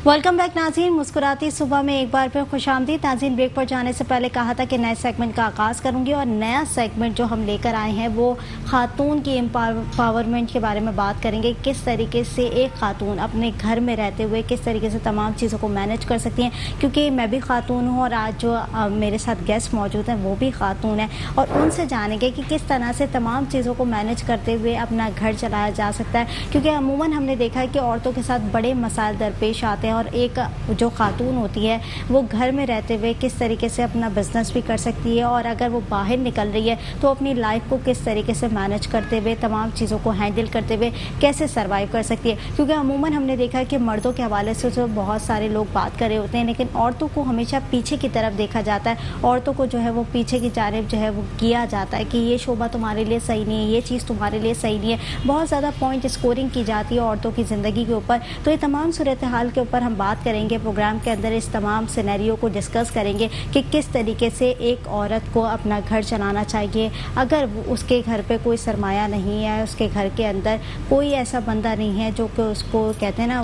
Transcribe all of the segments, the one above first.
Welcome back नाज़रीन। मुस्कुराती सुबह में एक बार फिर खुशामदीद नाज़रीन। ब्रेक पर जाने से पहले कहा था कि नए सेगमेंट का आगाज़ करूंगी और नया सेगमेंट जो हम लेकर आए हैं वो खातून की एम्पावरमेंट के बारे में बात करेंगे। किस तरीके से एक खातून अपने घर में रहते हुए किस तरीके से तमाम चीज़ों को मैनेज कर सकती हैं, क्योंकि मैं भी खातून हूँ और आज जो मेरे साथ गेस्ट मौजूद हैं वो भी खातून है और उनसे जानेंगे कि किस तरह से तमाम चीज़ों को मैनेज करते हुए अपना घर चलाया जा सकता है। क्योंकि अमूमन हमने देखा है कि औरतों के साथ बड़े मसाइल दरपेश आते हैं और एक जो खातून होती है वो घर में रहते हुए किस तरीके से अपना बिजनेस भी कर सकती है और अगर वो बाहर निकल रही है तो अपनी लाइफ को किस तरीके से मैनेज करते हुए तमाम चीज़ों को हैंडल करते हुए कैसे सरवाइव कर सकती है। क्योंकि अमूमन हमने देखा है कि मर्दों के हवाले से तो बहुत सारे लोग बात कर रहे होते हैं, लेकिन औरतों को हमेशा पीछे की तरफ देखा जाता है। औरतों को जो है वो पीछे की जानिब जो है वो किया जाता है कि ये शोबा तुम्हारे लिए सही नहीं है, ये चीज़ तुम्हारे लिए सही नहीं है। बहुत ज़्यादा पॉइंट स्कोरिंग की जाती है औरतों की ज़िंदगी के ऊपर। तो ये तमाम सूरत हाल के ऊपर हम बात करेंगे प्रोग्राम के अंदर। इस तमाम सिनेरियो को डिस्कस करेंगे कि किस तरीके से एक औरत को अपना घर चलाना चाहिए अगर उसके घर पे कोई सरमाया नहीं है, उसके घर के अंदर कोई ऐसा बंदा नहीं है जो कि उसको कहते हैं ना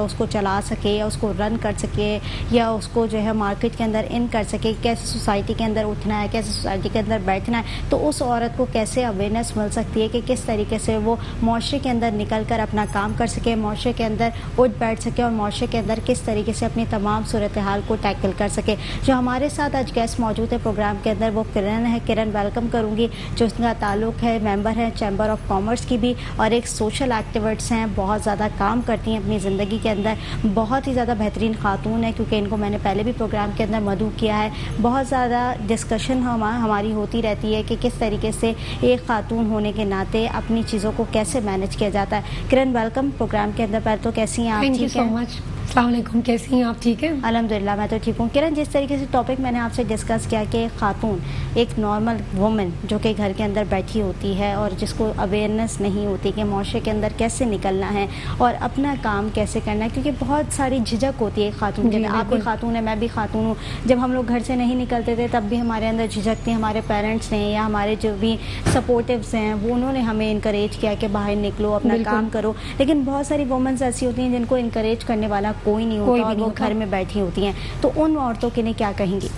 उसको चला सके या उसको रन कर सके या उसको जो है मार्केट के अंदर इन कर सके, कैसे सोसाइटी के अंदर उठना है, कैसे सोसाइटी के अंदर बैठना है। तो उस औरत को कैसे अवेयरनेस मिल सकती है कि किस तरीके से वो माशरे के अंदर निकल कर अपना काम कर सके, माशरे के अंदर उठ बैठ सके और माशरे के अंदर किस तरीके से अपनी तमाम सूरत हाल को टैकल कर सके। जो हमारे साथ आज गेस्ट मौजूद है प्रोग्राम के अंदर वो किरण है। किरण वेलकम करूंगी, जो उसका ताल्लुक है मेंबर है चैम्बर ऑफ कॉमर्स की भी और एक सोशल एक्टिविस्ट हैं, बहुत ज़्यादा काम करती हैं अपनी ज़िंदगी के अंदर, बहुत ही ज़्यादा बेहतरीन खातून है क्योंकि इनको मैंने पहले भी प्रोग्राम के अंदर मदऊ किया है। बहुत ज़्यादा डिस्कशन हमारी होती रहती है कि किस तरीके से एक खातून होने के नाते अपनी चीज़ों को कैसे मैनेज किया जाता है। किरण वेलकम प्रोग्राम के अंदर। पहले तो कैसी हैं आप? Thank you so much. अस्सलाम वालेकुम, कैसी हैं आप? ठीक है, अल्हम्दुलिल्लाह मैं तो ठीक हूँ। किरण, जिस तरीके से टॉपिक मैंने आपसे डिस्कस किया कि खातून एक नॉर्मल वुमन जो कि घर के अंदर बैठी होती है और जिसको अवेयरनेस नहीं होती कि माशरे के अंदर कैसे निकलना है और अपना काम कैसे करना है, क्योंकि बहुत सारी झिझक होती है खातून के अंदर। आप भी खातून है, मैं भी खातून हूँ। जब हम लोग घर से नहीं निकलते थे तब भी हमारे अंदर झिझक थी। हमारे पेरेंट्स ने या हमारे जो भी सपोर्टिव्स हैं वो उन्होंने हमें इनकरेज किया कि बाहर निकलो, अपना काम करो। लेकिन बहुत सारी वुमेन्स ऐसी होती हैं जिनको इनकरेज करने वाला कोई नहीं होता और वो घर में बैठी होती हैं। तो उन औरतों के लिए क्या कहेंगी?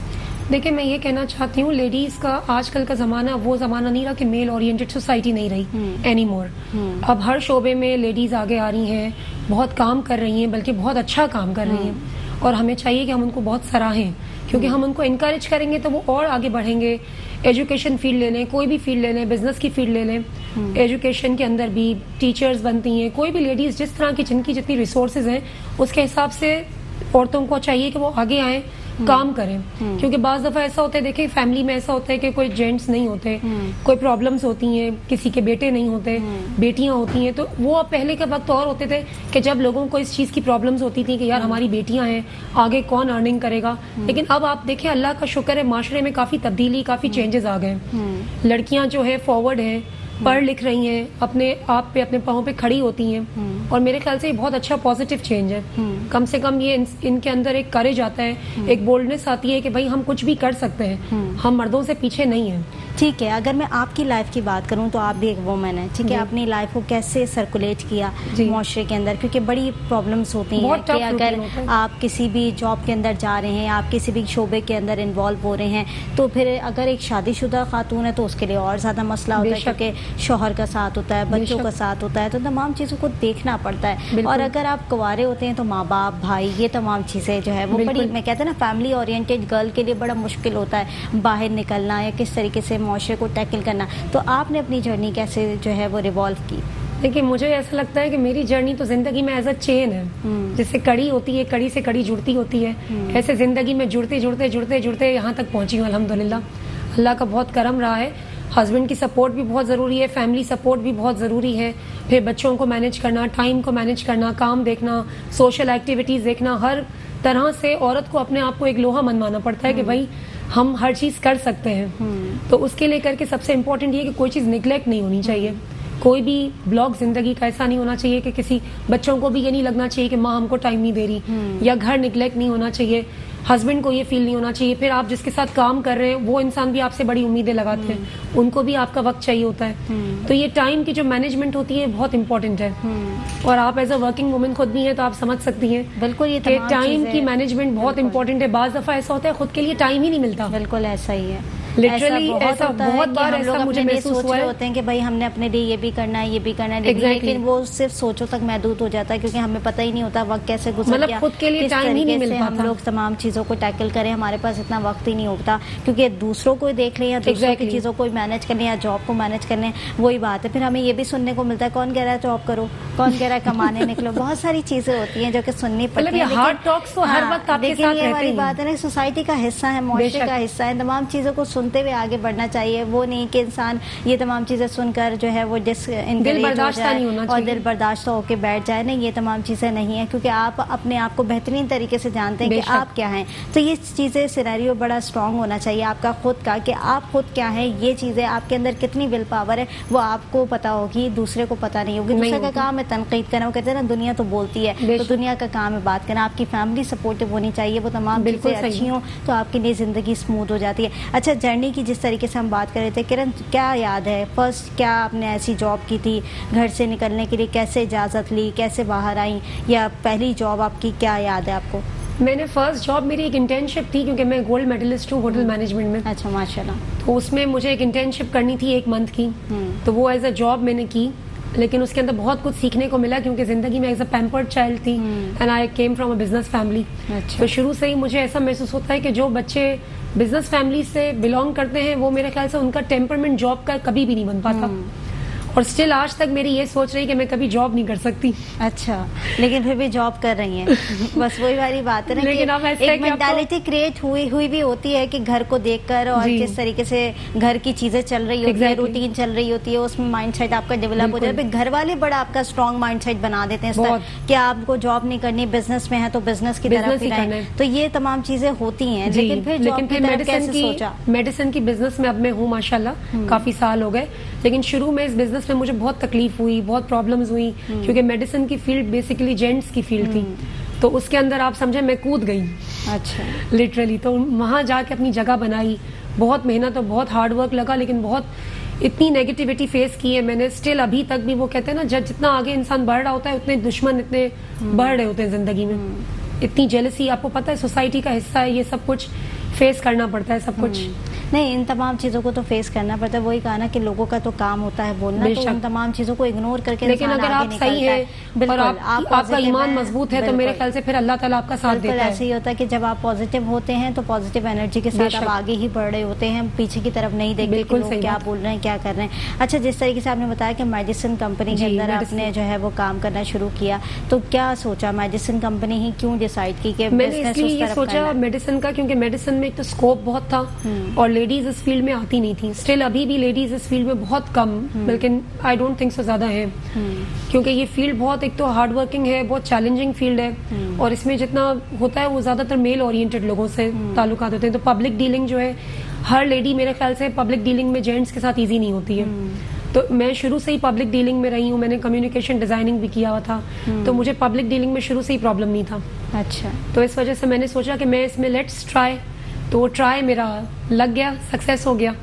देखिए, मैं ये कहना चाहती हूँ, लेडीज का आजकल का जमाना वो जमाना नहीं रहा कि मेल ओरिएंटेड सोसाइटी नहीं रही एनी मोर। अब हर शोबे में लेडीज आगे आ रही हैं, बहुत काम कर रही हैं, बल्कि बहुत अच्छा काम कर रही हैं और हमें चाहिए कि हम उनको बहुत सराहें, क्योंकि हम उनको इनकरेज करेंगे तो वो और आगे बढ़ेंगे। एजुकेशन फील्ड ले लें, कोई भी फील्ड ले लें, बिजनेस की फील्ड ले लें, एजुकेशन के अंदर भी टीचर्स बनती हैं, कोई भी लेडीज जिस तरह की जिनकी जितनी रिसोर्सेज हैं उसके हिसाब से औरतों को चाहिए कि वो आगे आएं, काम करें। क्योंकि बाज दफा ऐसा होता है, देखिए फैमिली में ऐसा होता है कि कोई जेंट्स नहीं होते, कोई प्रॉब्लम्स होती हैं, किसी के बेटे नहीं होते, बेटियां होती हैं। तो वो अब पहले के वक्त और होते थे कि जब लोगों को इस चीज की प्रॉब्लम्स होती थी कि यार हमारी बेटियां हैं, आगे कौन अर्निंग करेगा। लेकिन अब आप देखें, अल्लाह का शुक्र है, माशरे में काफी तब्दीली, काफी चेंजेस आ गए। लड़कियां जो है फॉरवर्ड हैं, पढ़ लिख रही हैं, अपने आप पे अपने पाँव पे खड़ी होती हैं और मेरे ख्याल से ये बहुत अच्छा पॉजिटिव चेंज है। कम से कम ये इनके अंदर एक करेज आता है, एक बोल्डनेस आती है कि भाई हम कुछ भी कर सकते हैं, हम मर्दों से पीछे नहीं हैं। ठीक है, अगर मैं आपकी लाइफ की बात करूं तो आप भी एक वुमन है, ठीक है। अपनी लाइफ को कैसे सर्कुलेट किया माशरे के अंदर, क्योंकि बड़ी प्रॉब्लम्स होती हैं कि अगर आप किसी भी जॉब के अंदर जा रहे हैं, आप किसी भी शोबे के अंदर इन्वॉल्व हो रहे हैं, तो फिर अगर एक शादीशुदा खातून है तो उसके लिए और ज़्यादा मसला होता है, क्योंकि शौहर का साथ होता है, बच्चों का साथ होता है, तो तमाम चीज़ों को देखना पड़ता है। और अगर आप कुंवारे होते हैं तो माँ बाप, भाई, ये तमाम चीज़ें जो है वो बड़ी, मैं कहते हैं ना, फैमिली ओरिएंटेड गर्ल के लिए बड़ा मुश्किल होता है बाहर निकलना या किस तरीके से माशरे को टैकल करना। तो आपने अपनी जर्नी कैसे जो है वो रिवॉल्व की? देखिए, मुझे ऐसा लगता है कि मेरी जर्नी तो जिंदगी में एज अ चेन है, जिससे कड़ी होती है, कड़ी से कड़ी जुड़ती होती है। ऐसे जिंदगी में जुड़ते जुड़ते जुड़ते जुड़ते यहाँ तक पहुंची हूँ, अल्हम्दुलिल्लाह। अल्लाह का बहुत करम रहा है। हस्बैंड की सपोर्ट भी बहुत ज़रूरी है, फैमिली सपोर्ट भी बहुत ज़रूरी है, फिर बच्चों को मैनेज करना, टाइम को मैनेज करना, काम देखना, सोशल एक्टिविटीज़ देखना, हर तरह से औरत को अपने आप को एक लोहा मनवाना पड़ता है कि भाई हम हर चीज़ कर सकते हैं। तो उसके लिए करके सबसे इम्पोर्टेंट ये कि कोई चीज़ निगलेक्ट नहीं होनी चाहिए, कोई भी ब्लॉक जिंदगी का ऐसा नहीं होना चाहिए कि किसी बच्चों को भी ये नहीं लगना चाहिए कि माँ हमको टाइम नहीं दे रही, या घर निग्लेक्ट नहीं होना चाहिए, हस्बैंड को ये फील नहीं होना चाहिए। फिर आप जिसके साथ काम कर रहे हैं वो इंसान भी आपसे बड़ी उम्मीदें लगाते हैं, उनको भी आपका वक्त चाहिए होता है। तो ये टाइम की जो मैनेजमेंट होती है बहुत इंपॉर्टेंट है, और आप एज अ वर्किंग वुमेन खुद भी हैं तो आप समझ सकती हैं बिल्कुल ये कि टाइम की मैनेजमेंट बहुत इंपॉर्टेंट है। बाज दफा ऐसा होता है खुद के लिए टाइम ही नहीं मिलता। बिल्कुल ऐसा ही है, लिटरली ऐसा होता है बहुत कि बार हम लोग ऐसा मुझे अपने लिए महसूस सोच हुआ रहे है। होते हैं कि भाई हमने अपने लिए ये भी करना है, ये भी करना है, लेकिन वो सिर्फ सोचों तक महदूद हो जाता है, क्योंकि हमें पता ही नहीं होता वक्त कैसे गुजर मतलब गया, खुद के लिए किस टाइम ही नहीं तरीके मिल से हम पाता। लोग तमाम चीजों को टैकल करें, हमारे पास इतना वक्त ही नहीं होता, क्योंकि दूसरों को देख लें या दूसरों की चीजों को मैनेज करने या जॉब को मैनेज करने, वही बात है। फिर हमें ये भी सुनने को मिलता है कौन कह रहा है जॉब करो, कौन कह रहा है कमाने निकलो, बहुत सारी चीजें होती हैं जो कि सुननी पड़ती है। हार्ड टॉक्स तो हर वक्त आपके साथ ये रहते हमारी हैं। बात है ना, सोसाइटी का हिस्सा है, मुआशरे का हिस्सा है, तमाम चीजों को सुनते हुए आगे बढ़ना चाहिए। वो नहीं कि इंसान ये तमाम चीजें सुनकर जो है वो दिल बर्दाश्त नहीं होना और चाहिए, दिल बर्दाश्त होकर बैठ जाए। नहीं, ये तमाम चीजें नहीं है, क्योंकि आप अपने आप को बेहतरीन तरीके से जानते हैं कि आप क्या हैं। तो ये चीजें सिनेरियो बड़ा स्ट्रांग होना चाहिए आपका खुद का, कि आप खुद क्या है, ये चीजें आपके अंदर कितनी विल पावर है वो आपको पता होगी, दूसरे को पता नहीं होगी। दूसरे का काम है तनकीद करना, वो कहते हैं ना दुनिया तो बोलती है, तो दुनिया का काम है बात करना। आपकी फैमिली सपोर्टिव होनी चाहिए, वो तमाम चीजें अच्छी हों तो आपके लिए जिंदगी स्मूथ हो जाती है। अच्छा, जर्नी की जिस तरीके से हम बात कर रहे थे किरण, क्या याद है फर्स्ट क्या आपने ऐसी जॉब की थी, घर से निकलने के लिए कैसे इजाजत ली, कैसे बाहर आई, या पहली जॉब आपकी क्या याद है आपको? मैंने फर्स्ट जॉब मेरी एक इंटर्नशिप थी, क्योंकि मैं गोल्ड मेडलिस्ट हूँ होटल मैनेजमेंट में। अच्छा, माशाल्लाह। तो उसमें मुझे एक इंटर्नशिप करनी थी 1 मंथ की, तो वो एज अ जॉब मैंने की, लेकिन उसके अंदर बहुत कुछ सीखने को मिला, क्योंकि जिंदगी में एज अ पैम्पर्ड चाइल्ड थी and I came from a business family. तो शुरू से ही मुझे ऐसा महसूस होता है कि जो बच्चे बिजनेस फैमिली से बिलोंग करते हैं वो मेरे ख्याल से उनका टेम्परमेंट जॉब का कभी भी नहीं बन पाता, और स्टिल आज तक मेरी ये सोच रही कि मैं कभी जॉब नहीं कर सकती। अच्छा, लेकिन फिर भी जॉब कर रही हैं। बस वही वाली बात है ना, लेकिन अब ऐसा है एक कि मेंटालिटी क्रिएट हुई भी होती है कि घर को देखकर और जिस तरीके से घर की चीजें चल रही होती है, रूटीन चल रही होती है, उसमें माइंडसेट आपका डेवलप हो जाता है। घर वाले बड़ा आपका स्ट्रॉन्ग माइंडसेट बना देते हैं कि आपको जॉब नहीं करनी, बिजनेस में है तो बिजनेस की तरफ ही रहें। तो ये तमाम चीजें होती हैं, लेकिन फिर मेडिसिन की बिजनेस में अब मैं हूँ माशाल्लाह, काफी साल हो गए। लेकिन शुरू में इस बिजनेस में मुझे बहुत तकलीफ हुई, बहुत प्रॉब्लम्स हुई, क्योंकि मेडिसिन की फील्ड बेसिकली जेंट्स की फील्ड थी, तो उसके अंदर आप समझे मैं कूद गई। अच्छा, लिटरली तो वहां जाके अपनी जगह बनाई, बहुत मेहनत और बहुत हार्ड वर्क लगा, लेकिन बहुत इतनी नेगेटिविटी फेस की है मैंने। स्टिल अभी तक भी वो कहते हैं ना, जब जितना आगे इंसान बढ़ रहा होता है उतने दुश्मन इतने बढ़ रहे होते हैं जिंदगी में। इतनी जेलसी, आपको पता है सोसाइटी का हिस्सा है, ये सब कुछ फेस करना पड़ता है, सब कुछ। नहीं, इन तमाम चीजों को तो फेस करना पड़ता है। वही कहा ना कि लोगों का तो काम होता है बोलना, तो उन तमाम चीजों को इग्नोर करके लेकिन अगर आप सही है और आपका ईमान मजबूत है तो मेरे ख्याल से फिर अल्लाह ताला आपका साथ देता है। ऐसे ही होता है कि जब आप पॉजिटिव होते हैं तो पॉजिटिव एनर्जी के साथ आप आगे ही बढ़ रहे होते हैं, पीछे की तरफ नहीं देखते कि लोग क्या बोल रहे हैं, क्या कर रहे हैं। अच्छा, जिस तरीके से आपने बताया कि मेडिसिन कंपनी के अंदर आपने जो है वो काम करना शुरू किया, तो क्या सोचा, मेडिसिन कंपनी ही क्यों डिसाइड की कि मैंने इसलिए ये सोचा मेडिसिन का, क्योंकि मेडिसिन में एक तो स्कोप बहुत था और लेडीज इस फील्ड में आती नहीं थी। स्टिल अभी भी लेडीज इस फील्ड में बहुत कम, लेकिन आई डोंट थिंक सो ज्यादा है, क्योंकि ये फील्ड बहुत एक तो हार्ड वर्किंग है, बहुत चैलेंजिंग फील्ड है, और इसमें जितना होता है वो ज्यादातर मेल ओरिएंटेड लोगों से ताल्लुकात होते हैं। तो पब्लिक डीलिंग जो है, हर लेडी मेरे ख्याल से पब्लिक डीलिंग में जेंट्स के साथ ईजी नहीं होती है। तो मैं शुरू से ही पब्लिक डीलिंग में रही हूँ, मैंने कम्युनिकेशन डिजाइनिंग भी किया हुआ था, तो मुझे पब्लिक डीलिंग में शुरू से ही प्रॉब्लम नहीं था। अच्छा, तो इस वजह से मैंने सोचा कि मैं इसमें लेट्स ट्राई, तो वो ट्राई मेरा लग गया, सक्सेस हो गया,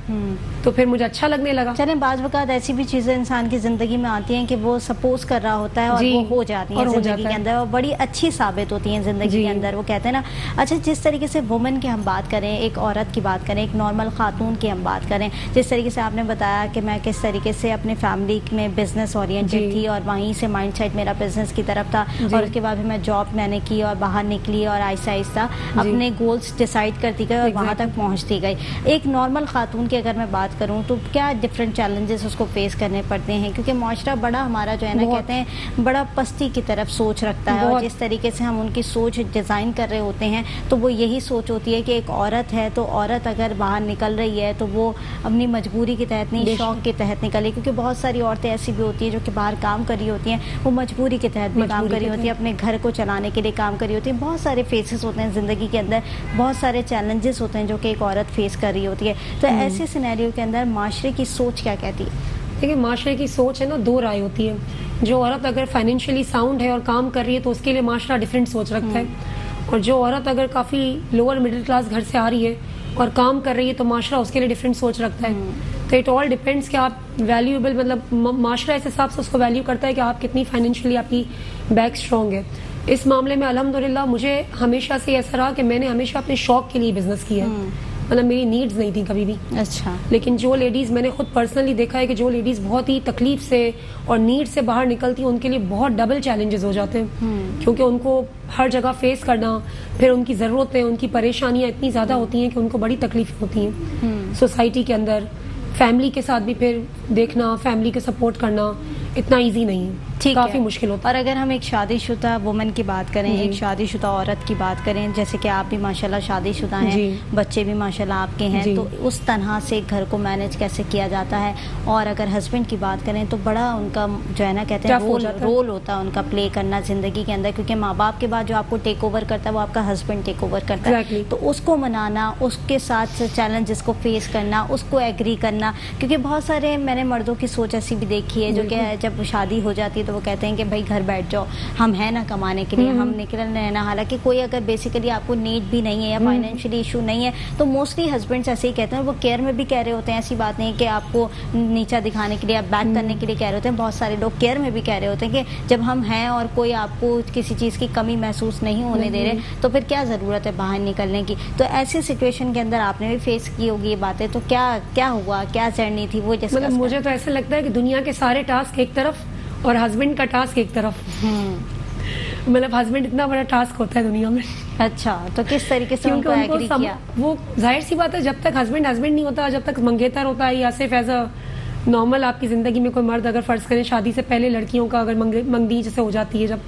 तो फिर मुझे अच्छा लगने लगा। चलें, बाज़ वक़्त ऐसी भी चीज़ें इंसान की ज़िंदगी में आती हैं कि वो सपोज कर रहा होता है और वो हो जाती हैं ज़िंदगी के अंदर, और बड़ी अच्छी साबित होती हैं ज़िंदगी के अंदर, वो कहते हैं ना। अच्छा, जिस तरीके से वुमेन की हम बात करें, एक औरत की बात करें, एक नॉर्मल खातून की हम बात करें, जिस तरीके से आपने बताया कि मैं किस तरीके से अपने फैमिली में बिजनेस ओरिएंटेड थी और वहीं से माइंडसेट मेरा बिजनेस की तरफ था, और उसके बाद फिर मैं जॉब मैंने की और बाहर निकली और आहिस्ता आहिस्ता अपने गोल्स डिसाइड करती गई और वहाँ तक पहुँचती गई। एक नॉर्मल खातून की अगर मैं बात करूँ तो क्या डिफरेंट चैलेंजेस उसको फेस करने पड़ते हैं, क्योंकि माशरा बड़ा हमारा जो है ना, कहते हैं बड़ा पस्ती की तरफ सोच रखता है, और जिस तरीके से हम उनकी सोच डिज़ाइन कर रहे होते हैं तो वो यही सोच होती है कि एक औरत है तो औरत अगर बाहर निकल रही है तो वो अपनी मजबूरी के तहत नहीं, शौक के तहत निकले, क्योंकि बहुत सारी औरतें ऐसी भी होती हैं जो कि बाहर काम कर रही होती हैं, वो मजबूरी के तहत भी काम कर रही होती है, अपने घर को चलाने के लिए काम कर रही होती है। बहुत सारे फेसेस होते हैं ज़िंदगी के अंदर, बहुत सारे चैलेंजेस होते हैं जो कि एक औरत फेस कर रही होती है। तो ऐसे सिनेरियो के अंदर माशरे की सोच क्या कहती है? देखिए माशरे की सोच है ना, दो राय होती है। जो औरत अगर फाइनेंशियली साउंड है और काम कर रही है तो उसके लिए माशरा डिफरेंट सोच रखता है, और जो औरत अगर काफ़ी लोअर मिडिल क्लास घर से आ रही है और काम कर रही है तो माशरा उसके लिए डिफरेंट सोच रखता है। तो इट ऑल डिपेंड्स कि आप वैल्यूएबल, मतलब माशरा इस हिसाब से उसको वैल्यू करता है कि आप कितनी फाइनेंशियली आपकी बैक स्ट्रॉन्ग है। इस मामले में अल्हम्दुलिल्लाह मुझे हमेशा से ऐसा रहा कि मैंने हमेशा अपने शौक के लिए बिजनेस किया है, मतलब मेरी नीड्स नहीं थी कभी भी। अच्छा। लेकिन जो लेडीज, मैंने खुद पर्सनली देखा है कि जो लेडीज बहुत ही तकलीफ से और नीड से बाहर निकलती हैं उनके लिए बहुत डबल चैलेंजेस हो जाते हैं, क्योंकि उनको हर जगह फेस करना, फिर उनकी ज़रूरतें, उनकी परेशानियां इतनी ज़्यादा होती हैं कि उनको बड़ी तकलीफ होती हैं सोसाइटी के अंदर। फैमिली के साथ भी फिर देखना, फैमिली के सपोर्ट करना इतना इजी नहीं है, ठीक काफी है। मुश्किल होता और अगर हम एक शादीशुदा वुमन की बात करें, एक शादीशुदा औरत की बात करें, जैसे कि आप भी माशाल्लाह शादीशुदा हैं, बच्चे भी माशाल्लाह आपके हैं, तो उस तरह से घर को मैनेज कैसे किया जाता है? और अगर हस्बैंड की बात करें तो बड़ा उनका जो है ना कहते हैं रोल होता है उनका प्ले करना जिंदगी के अंदर, क्योंकि माँ बाप के बाद जो आपको टेक ओवर करता है वो आपका हस्बैंड टेक ओवर करता है। तो उसको मनाना, उसके साथ चैलेंजेस को फेस करना, उसको एग्री करना, क्योंकि बहुत सारे मैंने मर्दों की सोच ऐसी भी देखी है जो कि जब शादी हो जाती है तो वो कहते हैं कि भाई घर बैठ जाओ, हम हैं ना कमाने के लिए, हम निकल रहे हैं ना। हालांकि कोई अगर बेसिकली आपको नीड भी नहीं है या फाइनेंशियली इशू नहीं है तो मोस्टली हस्बैंड्स ऐसे ही कहते हैं, वो केयर में भी कह रहे होते हैं। ऐसी बात नहीं कि आपको नीचा दिखाने के लिए, आप बैक करने के लिए कह रहे होते हैं। बहुत सारे लोग केयर में भी कह रहे होते हैं कि जब हम हैं और कोई आपको किसी चीज़ की कमी महसूस नहीं होने दे रहे तो फिर क्या ज़रूरत है बाहर निकलने की। तो ऐसी सिचुएशन के अंदर आपने भी फेस की होगी ये बातें, तो क्या क्या हुआ, क्या जर्नी थी वो? मतलब मुझे तो ऐसा लगता है कि दुनिया के सारे टास्क एक तरफ और हस्बैंड का टास्क एक तरफ। मतलब हस्बैंड इतना बड़ा टास्क होता है दुनिया में। अच्छा, तो किस तरीके से उनको एग्री किया? वो जाहिर सी बात है, जब तक हस्बैंड नहीं होता, जब तक मंगेतर होता है या सिर्फ एज अ नॉर्मल आपकी जिंदगी में कोई मर्द अगर फर्ज करें शादी से पहले लड़कियों का अगर मंगनी जैसे हो जाती है जब,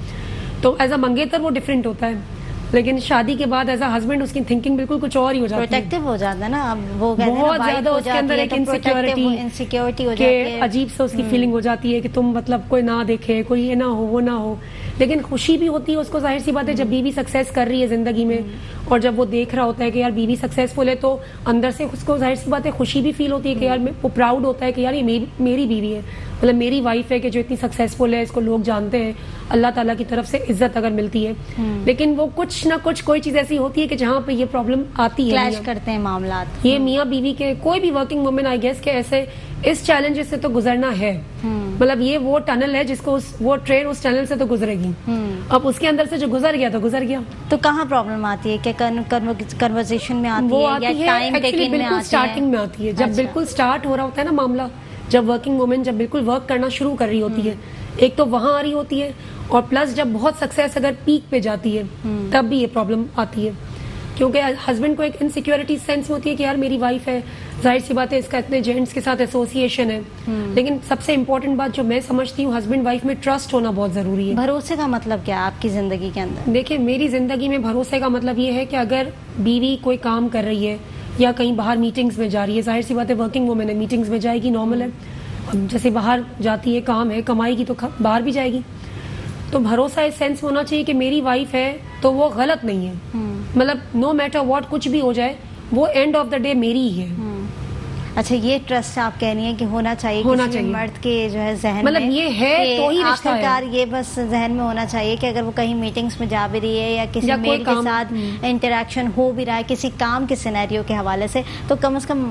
तो एज अ मंगेतर वो डिफरेंट होता है, लेकिन शादी के बाद एज अ हस्बैंड उसकी थिंकिंग बिल्कुल कुछ और ही हो जाती है, प्रोटेक्टिव हो जाता है ना। अब वो बहुत ज्यादा उसके अंदर एक इनसिक्योरिटी हो जाती है, अजीब से उसकी फीलिंग हो जाती है कि तुम मतलब कोई ना देखे, कोई ये ना हो वो ना हो। लेकिन खुशी भी होती है उसको, जाहिर सी बात है जब बीवी सक्सेस कर रही है जिंदगी में और जब वो देख रहा होता है कि यार बीवी सक्सेसफुल है तो अंदर से उसको जाहिर सी बात है खुशी भी फील होती है कि यार वो प्राउड होता है कि यार ये मेरी बीवी है, मतलब मेरी वाइफ है कि जो इतनी सक्सेसफुल है, इसको लोग जानते हैं, अल्लाह ताला की तरफ से इज्जत अगर मिलती है। लेकिन वो कुछ ना कुछ कोई चीज ऐसी होती है कि जहाँ पे ये प्रॉब्लम आती है, क्लैश करते हैं मामलात। ये मियाँ बीवी के, कोई भी वर्किंग वुमेन आई गेस के ऐसे इस चैलेंजेस से तो गुजरना है। मतलब ये वो टनल है जिसको वो ट्रेन उस टनल से तो गुजरेगी, अब उसके अंदर से जो गुजर गया तो गुजर गया। तो कहाँ प्रॉब्लम आती है? क्या कन्वर्सेशन में आती वो है आती या टाइम टेकिंग में आती है? स्टार्टिंग में आती है, जब बिल्कुल स्टार्ट हो रहा होता है ना मामला, जब वर्किंग वुमेन जब बिल्कुल वर्क करना शुरू कर रही होती है, एक तो वहां आ रही होती है, और प्लस जब बहुत सक्सेस अगर पीक पे जाती है तब भी ये प्रॉब्लम आती है, क्योंकि हस्बैंड को एक इनसिक्योरिटी सेंस में होती है कि यार मेरी वाइफ है, जाहिर सी बात है इसका इतने जेंट्स के साथ एसोसिएशन है। लेकिन सबसे इम्पोर्टेंट बात जो मैं समझती हूँ, हस्बैंड वाइफ में ट्रस्ट होना बहुत जरूरी है। भरोसे का मतलब क्या है आपकी जिंदगी के अंदर? देखिए मेरी जिंदगी में भरोसे का मतलब ये है कि अगर बीवी कोई काम कर रही है या कहीं बाहर मीटिंग्स में जा रही है, जाहिर सी बात है वर्किंग वुमेन है, मीटिंग्स में जाएगी, नॉर्मल है, अब जैसे बाहर जाती है, काम है, कमाएगी तो बाहर भी जाएगी, तो भरोसा इस सेंस होना चाहिए कि मेरी वाइफ है तो वो गलत नहीं है, मतलब नो मैटर व्हाट कुछ भी हो जाए वो एंड ऑफ द डे मेरी ही है। अच्छा, ये ट्रस्ट आप कह रही हैं कि होना चाहिए किसी मर्द के जो है जहन मतलब में, ये है तो ही रिश्ता है। आखिरकार ये बस जहन में होना चाहिए कि अगर वो कहीं मीटिंग्स में जा भी रही है या किसी मेल के साथ इंटरेक्शन हो भी रहा है किसी काम के सिनेरियो के हवाले से, तो कम से कम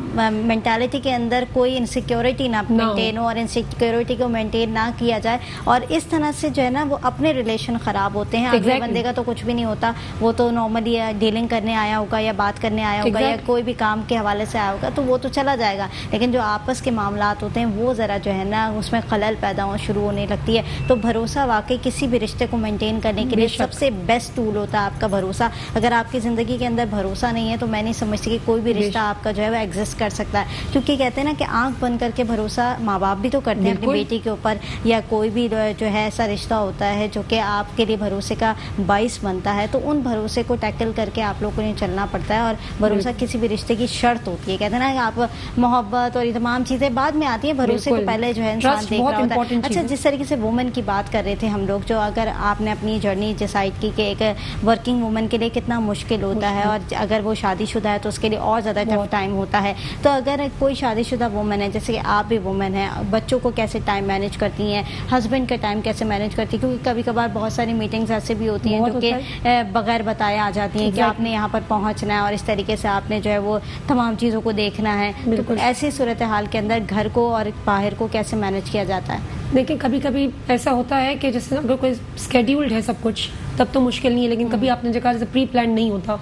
मेंटालिटी के अंदर कोई इनसिक्योरिटी ना मेंटेन हो और इनसिक्योरिटी को मेंटेन ना किया जाए। और इस तरह से जो है ना वो अपने रिलेशन खराब होते हैं। अगले बंदे का तो कुछ भी नहीं होता, वो तो नॉर्मली डीलिंग करने आया होगा या बात करने आया होगा या कोई भी काम के हवाले से आया होगा, तो वो तो चला जाएगा। लेकिन जो आपस के मामलात होते हैं वो ज़रा जो है ना उसमें खलल पैदा हो शुरू होने लगती है। तो भरोसा वाकई किसी भी रिश्ते को मेंटेन करने के लिए सबसे बेस्ट टूल होता है आपका भरोसा। अगर आपकी ज़िंदगी के अंदर भरोसा नहीं है तो मैं नहीं समझती कि कोई भी रिश्ता आपका जो है वो एग्जिस्ट कर सकता है, क्योंकि कहते हैं ना कि आंख बंद करके भरोसा माँ बाप भी तो करते हैं अपनी बेटी के ऊपर, या कोई भी जो है ऐसा रिश्ता होता है जो कि आपके लिए भरोसे का बाइस बनता है, तो उन भरोसे को टैकल करके आप लोगों को चलना पड़ता है। और भरोसा किसी भी रिश्ते की शर्त होती है। कहते हैं ना कि आप मोहब्बत और ये तमाम चीजें बाद में आती हैं, भरोसे को बिल्कुल। पहले जो है इंसान Trust देख बहुत रहा होता है। important अच्छा, चीज़ है। जिस तरीके से वुमेन की बात कर रहे थे हम लोग, जो अगर आपने अपनी जर्नी डिसाइड की कि एक वर्किंग वुमेन के लिए कितना मुश्किल होता है, और अगर वो शादीशुदा है तो उसके लिए और ज़्यादा टफ बहुत। टाइम होता है, तो अगर कोई शादीशुदा वुमेन है, जैसे कि आप भी वुमेन है, बच्चों को कैसे टाइम मैनेज करती हैं, हस्बैंड का टाइम कैसे मैनेज करती हैं, क्योंकि कभी कभार बहुत सारी मीटिंग्स ऐसे भी होती हैं बहुत जो कि होता बगैर बताए आ जाती हैं कि Exactly. आपने यहाँ पर पहुँचना है और इस तरीके से आपने जो है वो तमाम चीज़ों को देखना है। तो बिल्कुल। ऐसी सूरत हाल के अंदर घर को और बाहर को कैसे मैनेज किया जाता है? देखिए, कभी कभी ऐसा होता है कि जैसे अगर कोई स्केड्यूल्ड है सब कुछ, तब तो मुश्किल नहीं है, लेकिन कभी आपने जगह जैसे प्री प्लान नहीं होता,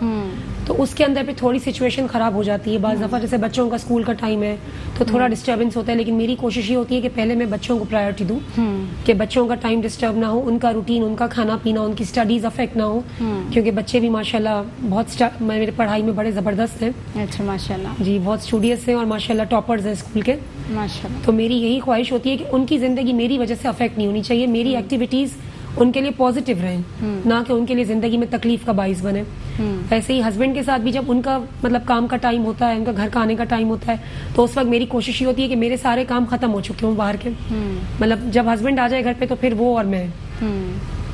तो उसके अंदर भी थोड़ी सिचुएशन खराब हो जाती है। बाज़ दफ़ा जैसे बच्चों का स्कूल का टाइम है तो थोड़ा डिस्टर्बेंस होता है, लेकिन मेरी कोशिश ये होती है कि पहले मैं बच्चों को प्रायोरिटी दूं, कि बच्चों का टाइम डिस्टर्ब ना हो, उनका रूटीन, उनका खाना पीना, उनकी स्टडीज अफेक्ट ना हो, क्योंकि बच्चे भी माशाल्लाह बहुत मेरे पढ़ाई में बड़े ज़बरदस्त हैं अच्छा, माशाल्लाह जी, बहुत स्टूडियस हैं और माशाल्लाह टॉपर्स हैं स्कूल के। माशाल्लाह। तो मेरी यही ख्वाहिश होती है कि उनकी ज़िंदगी मेरी वजह से अफेक्ट नहीं होनी चाहिए, मेरी एक्टिविटीज़ उनके लिए पॉजिटिव रहें, ना कि उनके लिए ज़िंदगी में तकलीफ का बाइस बने। ऐसे ही हस्बैंड के साथ भी जब उनका मतलब काम का टाइम होता है, उनका घर का आने का टाइम होता है, तो उस वक्त मेरी कोशिश ये होती है कि मेरे सारे काम खत्म हो चुके हों बाहर के, मतलब जब हस्बैंड आ जाए घर पे तो फिर वो और मैं,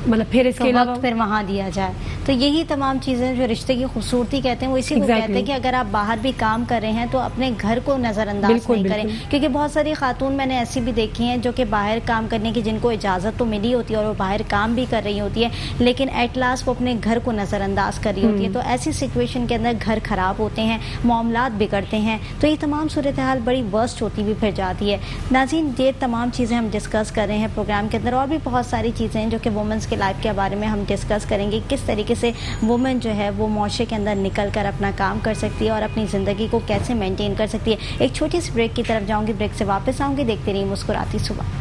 मतलब फिर इसके तो अलावा वक्त फिर वहाँ दिया जाए। तो यही तमाम चीज़ें जो रिश्ते की खूबसूरती कहते हैं, वो इसी को Exactly. कहते हैं कि अगर आप बाहर भी काम कर रहे हैं तो अपने घर को नज़रअंदाज बिल्कुल, नहीं करें, बिल्कुल। क्योंकि बहुत सारी खातून मैंने ऐसी भी देखी हैं जो कि बाहर काम करने की जिनको इजाज़त तो मिली होती है और वो बाहर काम भी कर रही होती है, लेकिन एट लास्ट वो अपने घर को नज़रअंदाज कर रही होती है। तो ऐसी सिचुएशन के अंदर घर ख़राब होते हैं, मामलात बिगड़ते हैं, तो ये तमाम सूरत हाल बड़ी वर्स्ट होती भी फिर जाती है। नाज़रीन, ये तमाम चीज़ें हम डिस्कस कर रहे हैं प्रोग्राम के अंदर, और भी बहुत सारी चीज़ें हैं जो कि वुमेंस के लाइफ के बारे में हम डिस्कस करेंगे, किस तरीके से वुमेन जो है वो माशरे के अंदर निकल कर अपना काम कर सकती है और अपनी ज़िंदगी को कैसे मेंटेन कर सकती है। एक छोटी सी ब्रेक की तरफ जाऊंगी, ब्रेक से वापस आऊंगी। देखते रहिए मुस्कुराती सुबह।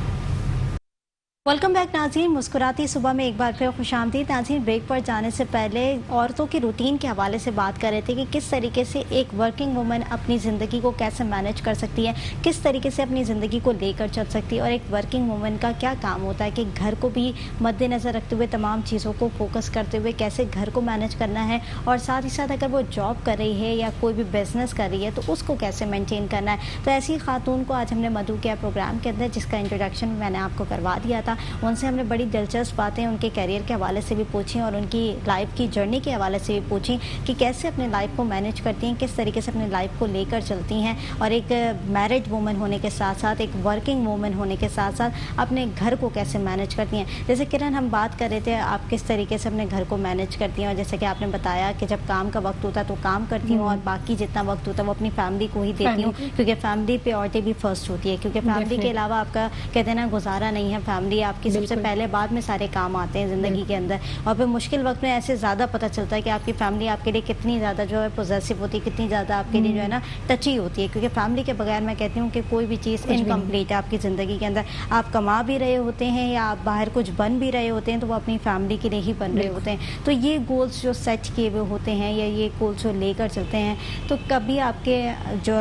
वेलकम बैक नाज़रीन, मुस्कुराती सुबह में एक बार फिर खुशामदीद। नाज़रीन, ब्रेक पर जाने से पहले औरतों की रूटीन के हवाले से बात कर रहे थे कि किस तरीके से एक वर्किंग वुमन अपनी ज़िंदगी को कैसे मैनेज कर सकती है, किस तरीके से अपनी ज़िंदगी को लेकर चल सकती है, और एक वर्किंग वुमन का क्या काम होता है कि घर को भी मद्देनज़र रखते हुए तमाम चीज़ों को फोकस करते हुए कैसे घर को मैनेज करना है, और साथ ही साथ अगर वो जॉब कर रही है या कोई भी बिज़नेस कर रही है तो उसको कैसे मेनटेन करना है। तो ऐसी खातून को आज हमने मधु किया प्रोग्राम के अंदर, जिसका इंट्रोडक्शन मैंने आपको करवा दिया था। उनसे हमने बड़ी दिलचस्प बातें उनके करियर के हवाले से भी पूछी और उनकी लाइफ की जर्नी के हवाले से भी पूछी कि कैसे अपने लाइफ को मैनेज करती हैं, किस तरीके से अपनी लाइफ को लेकर चलती हैं, और एक मैरिड वुमन होने के साथ साथ, एक वर्किंग वुमन होने के साथ साथ अपने घर को कैसे मैनेज करती हैं। जैसे किरण, हम बात कर रहे थे आप किस तरीके से अपने घर को मैनेज करती हैं, और जैसे कि आपने बताया कि जब काम का वक्त होता है तो काम करती हूँ और बाकी जितना वक्त होता है वो अपनी फैमिली को ही देती हूँ, क्योंकि फैमिली प्रायोरिटी भी फर्स्ट होती है, क्योंकि फैमिली के अलावा आपका कहते हैं ना गुजारा नहीं है, फैमिली आपकी सबसे पहले, बाद में सारे काम आते हैं ज़िंदगी के अंदर। और फिर मुश्किल वक्त में ऐसे ज़्यादा पता चलता है कि आपकी फैमिली आपके लिए कितनी ज़्यादा जो है पोजेसिव होती है, कितनी ज़्यादा आपके लिए जो है ना टची होती है, क्योंकि फैमिली के बगैर मैं कहती हूँ कि कोई भी चीज़ इनकम्प्लीट है आपकी ज़िंदगी के अंदर। आप कमा भी रहे होते हैं या आप बाहर कुछ बन भी रहे होते हैं तो वो अपनी फैमिली के लिए ही बन रहे होते हैं। तो ये गोल्स जो सेट किए हुए होते हैं या ये गोल्स जो लेकर चलते हैं, तो कभी आपके जो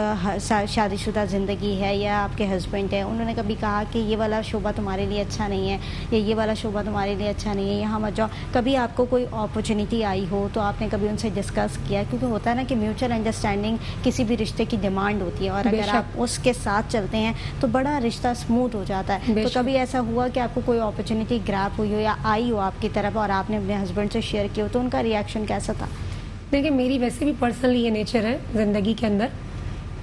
शादीशुदा ज़िंदगी है या आपके हस्बैंड है, उन्होंने कभी कहा कि ये वाला शोबा तुम्हारे लिए अच्छा नहीं है या ये वाला शोबा तुम्हारे लिए अच्छा नहीं है, यहाँ मत जाओ, कभी आपको कोई अपॉर्चुनिटी आई हो तो आपने कभी उनसे डिस्कस किया? क्योंकि होता है ना कि म्यूचुअल अंडरस्टैंडिंग किसी भी रिश्ते की डिमांड होती है, और अगर आप उसके साथ चलते हैं तो बड़ा रिश्ता स्मूथ हो जाता है। तो कभी ऐसा हुआ कि आपको कोई अपॉर्चुनिटी ग्रैब हुई हो या आई हो आपकी तरफ और आपने अपने हस्बैंड से शेयर किया हो, तो उनका रिएक्शन कैसा था? देखिए, मेरी वैसे भी पर्सनली ये नेचर है ज़िंदगी के अंदर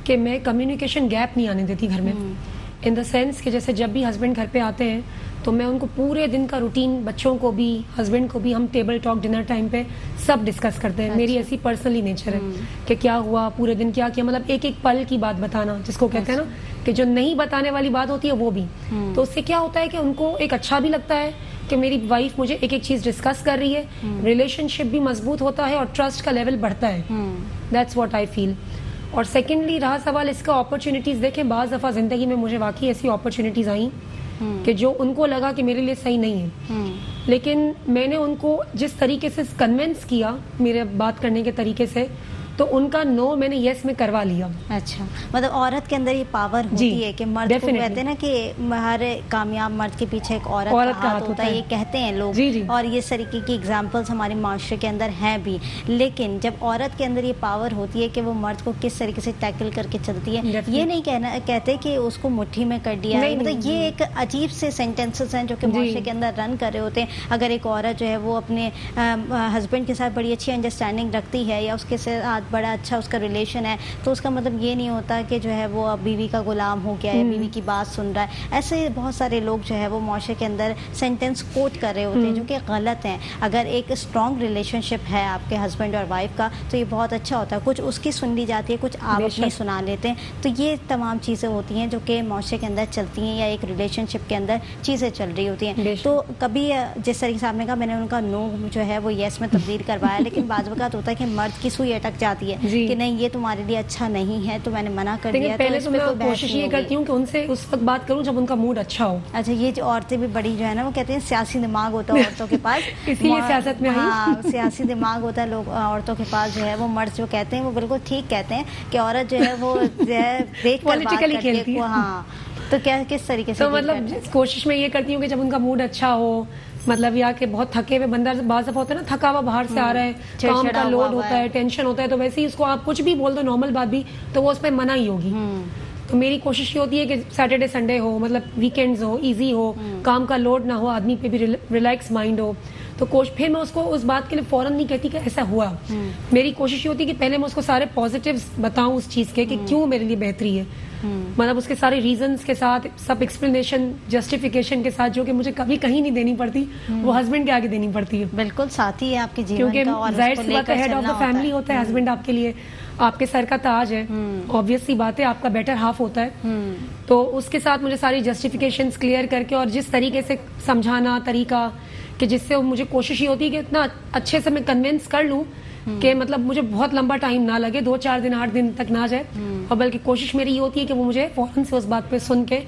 कि मैं कम्युनिकेशन गैप नहीं आने देती घर में, इन द सेंस कि जैसे जब भी हस्बैंड घर पे आते हैं तो मैं उनको पूरे दिन का रूटीन, बच्चों को भी हस्बैंड को भी, हम टेबल टॉक डिनर टाइम पे सब डिस्कस करते हैं। मेरी ऐसी पर्सनली नेचर है कि क्या हुआ पूरे दिन, क्या किया, मतलब एक एक पल की बात बताना, जिसको कहते हैं ना कि जो नहीं बताने वाली बात होती है वो भी। तो उससे क्या होता है कि उनको एक अच्छा भी लगता है कि मेरी वाइफ मुझे एक एक चीज डिस्कस कर रही है, रिलेशनशिप भी मजबूत होता है और ट्रस्ट का लेवल बढ़ता है। That's what I feel. और सेकेंडली रहा सवाल इसका अपॉर्चुनिटीज, देखें बाज़ दफ़ा ज़िंदगी में मुझे वाकई ऐसी अपॉर्चुनिटीज़ आई कि जो उनको लगा कि मेरे लिए सही नहीं है, लेकिन मैंने उनको जिस तरीके से कन्विंस किया मेरे बात करने के तरीके से, तो उनका नो मैंने यस में करवा लिया। अच्छा, मतलब औरत के अंदर ये पावर होती है कि मर्द को definitely। कहते हैं ना कि हर कामयाब मर्द के पीछे एक औरत का हाथ होता है, ये कहते हैं लोग। जी, जी। और ये तरीके की एग्जांपल्स हमारे माशरे के अंदर हैं भी। लेकिन जब औरत के अंदर ये पावर होती है कि वो मर्द को किस तरीके से टैकल करके चलती है, Definitely। ये नहीं कहते कि उसको मुट्ठी में कर दिया है। मतलब ये एक अजीब से सेंटेंसेस हैं जो कि माशरे के अंदर रन कर रहे होते हैं। अगर एक औरत जो है वो अपने हस्बैंड के साथ बड़ी अच्छी अंडरस्टैंडिंग रखती है या उसके साथ बड़ा अच्छा उसका रिलेशन है, तो उसका मतलब ये नहीं होता कि जो है वो अब बीवी का गुलाम हो गया है, बीवी की बात सुन रहा है। ऐसे बहुत सारे लोग जो है वो माशरे के अंदर सेंटेंस कोट कर रहे होते हैं जो कि गलत हैं। अगर एक स्ट्रॉन्ग रिलेशनशिप है आपके हस्बैंड और वाइफ का तो ये बहुत अच्छा होता है। कुछ उसकी सुन ली जाती है, कुछ आप अपनी सुना लेते हैं। तो ये तमाम चीज़ें होती हैं जो कि माशरे के अंदर चलती हैं या एक रिलेशनशिप के अंदर चीज़ें चल रही होती हैं। तो कभी जिस तरीके से आपने कहा, मैंने उनका नो जो है वो येस में तब्दील करवाया, लेकिन बाज़ वक़्त होता है कि मर्द की सुई अटक जाती है कि नहीं ये तुम्हारे लिए अच्छा नहीं है, तो मैंने मना कर दिया। पहले तो मैं कोशिश ये करती हूँ कि उनसे उस वक्त बात करूँ जब उनका मूड अच्छा हो। अच्छा, ये जो औरतें भी बड़ी जो है ना, वो कहते हैं सियासी दिमाग होता है औरतों के पास इसीलिए सियासत में हाँ, सियासी दिमाग होता है लोग औरतों के पास जो है वो मर्द जो कहते हैं वो बिल्कुल ठीक कहते हैं कि औरत जो है वो जो है देख कर बात करती है। हाँ, तो क्या किस तरीके से तो मतलब कोशिश मैं ये करती हूँ कि जब उनका मूड अच्छा हो, मतलब या कि बहुत थके हुए बंदा बाज़ होता है ना, थका हुआ बाहर से आ रहा है, काम का लोड होता है, टेंशन होता है, तो वैसे ही उसको आप कुछ भी बोल दो, नॉर्मल बात भी, तो वो उस पर मना ही होगी। तो मेरी कोशिश ये होती है कि सैटरडे संडे हो, मतलब वीकेंड्स हो, इजी हो, काम का लोड ना हो, आदमी पे भी रिलैक्स माइंड हो, तो फिर मैं उसको उस बात के लिए फौरन नहीं कहती कि ऐसा हुआ। मेरी कोशिश ये होती है कि पहले मैं उसको सारे पॉजिटिव्स बताऊं उस चीज़ के कि क्यों मेरे लिए बेहतरी है, मतलब उसके सारे रीजंस के साथ, सब एक्सप्लेनेशन, जस्टिफिकेशन के साथ, जो कि मुझे कभी कहीं नहीं देनी पड़ती, वो हस्बैंड के आगे देनी पड़ती है। बिल्कुल साथी है आपके जीवन क्योंकि का, और जाहिर सी बात है, हेड ऑफ द फैमिली होता है हस्बैंड, आपके लिए आपके सर का ताज है, ऑब्वियस सी बात है, आपका बेटर हाफ होता है। तो उसके साथ मुझे सारी जस्टिफिकेशंस क्लियर करके और जिस तरीके से समझाना तरीका कि जिससे मुझे कोशिश ये होती है कि इतना अच्छे से मैं कन्विंस कर लूं कि मतलब मुझे बहुत लंबा टाइम ना लगे, 2-4 दिन 8 दिन तक ना जाए, और बल्कि कोशिश मेरी ये होती है कि वो मुझे फौरन से उस बात पे सुन के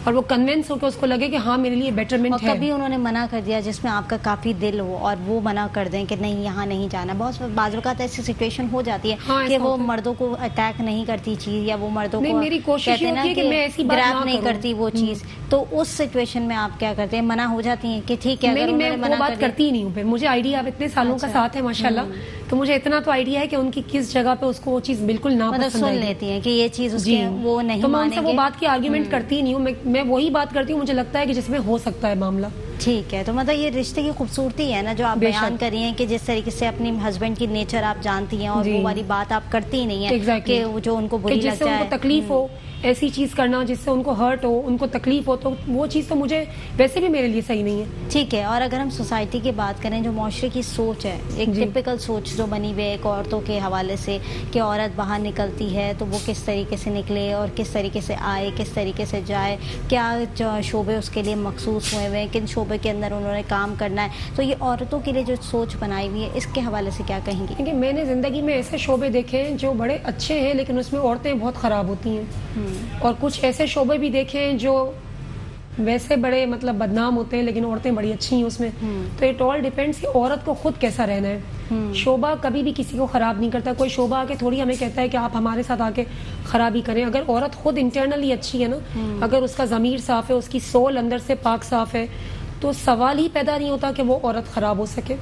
और वो कन्विंस होकर उसको लगे कि हाँ मेरे लिए बेटरमेंट है। और कभी उन्होंने मना कर दिया जिसमें आपका काफी दिल हो और वो मना कर दें कि नहीं यहाँ नहीं जाना, बहुत बाज़ वक़्त ऐसी सिचुएशन हो जाती है हाँ, कि वो मर्दों को अटैक नहीं करती चीज, या वो मर्दों को मेरी कोशिश होती है कि मैं ऐसी बात ना नहीं करती वो चीज, तो उस सिचुएशन में आप क्या करते हैं? मना हो जाती है कि ठीक है? नहीं, मैं वो बात करती ही नहीं हूँ। मुझे आइडिया, अब इतने सालों का साथ है माशाल्लाह, तो मुझे इतना तो आइडिया है कि उनकी किस जगह पे उसको वो चीज बिल्कुल ना मतलब सुन लेती है कि ये चीज उसके वो नहीं, तो मैं उनसे वो बात की आर्ग्यूमेंट करती ही नहीं हूँ, मैं वही बात करती हूँ मुझे लगता है कि जिसमें हो सकता है मामला। ठीक है, तो मतलब ये रिश्ते की खूबसूरती है ना जो आप बयान कर रही हैं कि जिस तरीके से अपने हस्बैंड की नेचर आप जानती हैं और वो वाली बात आप करती ही नहीं है कि जो उनको बुरी लग जाए, उनको तकलीफ हो, ऐसी चीज करना जिससे उनको हर्ट हो, उनको तकलीफ हो, तो वो चीज तो मुझे वैसे भी मेरे लिए सही नहीं है। ठीक है, और अगर हम सोसाइटी की बात करें, जो माशरे की सोच है, एक टिपिकल सोच जो बनी हुई है एक औरतों के हवाले से कि औरत बाहर निकलती है तो वो किस तरीके से निकले और किस तरीके से आए, किस तरीके से जाए, क्या शोबे उसके लिए मखसूस हुए हैं, किन शोबे के अंदर उन्होंने काम करना है, तो ये औरतों के लिए जो सोच बनाई हुई है इसके हवाले से क्या कहेंगी? क्योंकि मैंने ज़िंदगी में ऐसे शोबे देखे हैं जो बड़े अच्छे हैं लेकिन उसमें औरतें बहुत ख़राब होती हैं, और कुछ ऐसे शोबे भी देखे हैं जो वैसे बड़े मतलब बदनाम होते हैं लेकिन औरतें बड़ी अच्छी हैं उसमें। तो इट ऑल डिपेंड्स कि औरत को खुद कैसा रहना है। शोबा कभी भी किसी को ख़राब नहीं करता, कोई शोबा आके थोड़ी हमें कहता है कि आप हमारे साथ आके खराबी करें। अगर औरत खुद इंटरनली अच्छी है ना, अगर उसका ज़मीर साफ़ है, उसकी सोल अंदर से पाक साफ़ है, तो सवाल ही पैदा नहीं होता कि वो औरत खराब हो सके।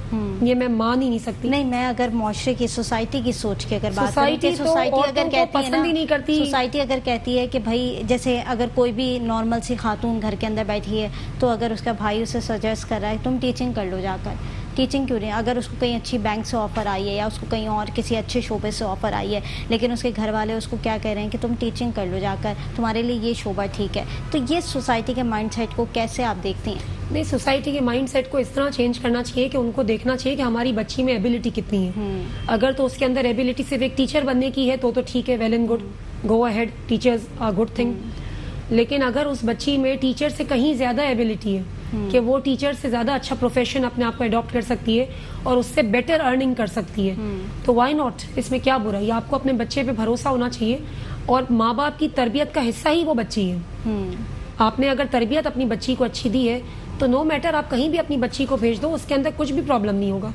ये मैं मान ही नहीं सकती। नहीं, मैं अगर माशरे की, सोसाइटी की सोच की अगर बात करूं, सोसाइटी अगर कहती पसंद ही नहीं करती, सोसाइटी अगर कहती है कि भाई जैसे अगर कोई भी नॉर्मल सी खातून घर के अंदर बैठी है तो अगर उसका भाई उसे सजेस्ट कर रहा है तुम टीचिंग कर लो जाकर, टीचिंग क्यों नहीं, अगर उसको कहीं अच्छी बैंक से ऑफर आई है या उसको कहीं और किसी अच्छे शोबे से ऑफर आई है, लेकिन उसके घर वाले उसको क्या कह रहे हैं कि तुम टीचिंग कर लो जाकर, तुम्हारे लिए ये शोबा ठीक है, तो ये सोसाइटी के माइंडसेट को कैसे आप देखती हैं? नहीं, सोसाइटी के माइंडसेट को इस तरह चेंज करना चाहिए कि उनको देखना चाहिए कि हमारी बच्ची में एबिलिटी कितनी है। अगर तो उसके अंदर एबिलिटी सिर्फ एक टीचर बनने की है तो ठीक है, well and good, go ahead, teachers are good thing. लेकिन अगर उस बच्ची में टीचर से कहीं ज्यादा एबिलिटी है कि वो टीचर से ज्यादा अच्छा प्रोफेशन अपने आप को अडॉप्ट कर सकती है और उससे बेटर अर्निंग कर सकती है, तो व्हाई नॉट, इसमें क्या बुरा है? आपको अपने बच्चे पे भरोसा होना चाहिए, और माँ बाप की तरबियत का हिस्सा ही वो बच्ची है। आपने अगर तरबियत अपनी बच्ची को अच्छी दी है तो नो मैटर आप कहीं भी अपनी बच्ची को भेज दो, उसके अंदर कुछ भी प्रॉब्लम नहीं होगा।